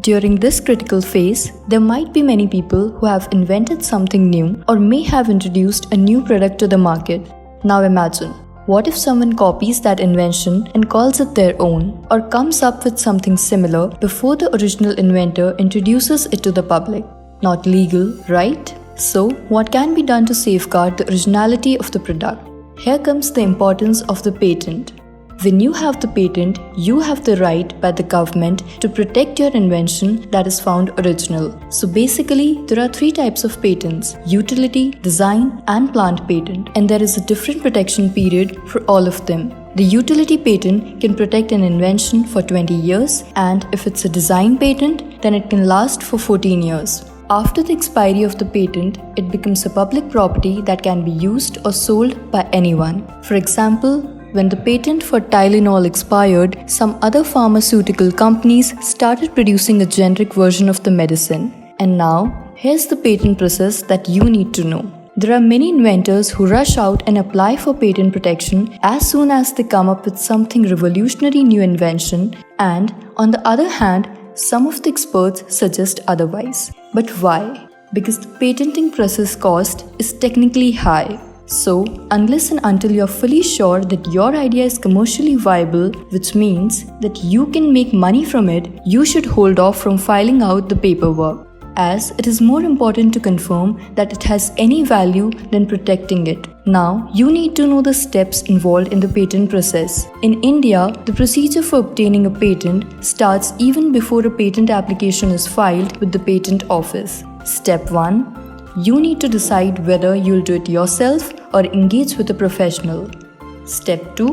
During this critical phase, there might be many people who have invented something new or may have introduced a new product to the market. Now imagine, what if someone copies that invention and calls it their own, or comes up with something similar before the original inventor introduces it to the public? Not legal, right? So, what can be done to safeguard the originality of the product? Here comes the importance of the patent. When you have the patent, you have the right by the government to protect your invention that is found original. So basically, there are three types of patents: utility, design, and plant patent. And there is a different protection period for all of them. The utility patent can protect an invention for 20 years, and if it's a design patent, then it can last for 14 years. After the expiry of the patent, it becomes a public property that can be used or sold by anyone. For example, when the patent for Tylenol expired, some other pharmaceutical companies started producing a generic version of the medicine. And now, here's the patent process that you need to know. There are many inventors who rush out and apply for patent protection as soon as they come up with something revolutionary new invention, and on the other hand, some of the experts suggest otherwise. But why? Because the patenting process cost is technically high. So, unless and until you're fully sure that your idea is commercially viable, which means that you can make money from it, you should hold off from filing out the paperwork, as it is more important to confirm that it has any value than protecting it. Now, you need to know the steps involved in the patent process. In India, the procedure for obtaining a patent starts even before a patent application is filed with the patent office. Step 1. You need to decide whether you'll do it yourself or engage with a professional. Step 2.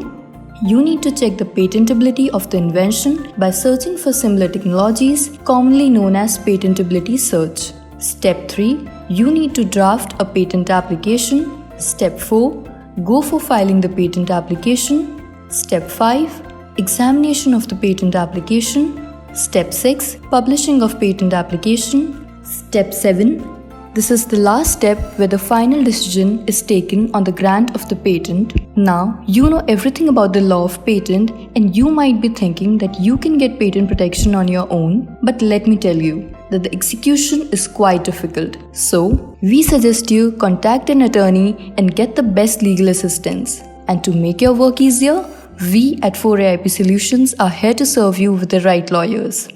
You need to check the patentability of the invention by searching for similar technologies, commonly known as patentability search. Step 3. You need to draft a patent application. Step 4. Go for filing the patent application. Step 5. Examination of the patent application. Step 6. Publishing of patent application. Step 7. This is the last step where the final decision is taken on the grant of the patent. Now, you know everything about the law of patent, and you might be thinking that you can get patent protection on your own, but let me tell you that the execution is quite difficult. So, we suggest you contact an attorney and get the best legal assistance. And to make your work easier, we at 4AIP Solutions are here to serve you with the right lawyers.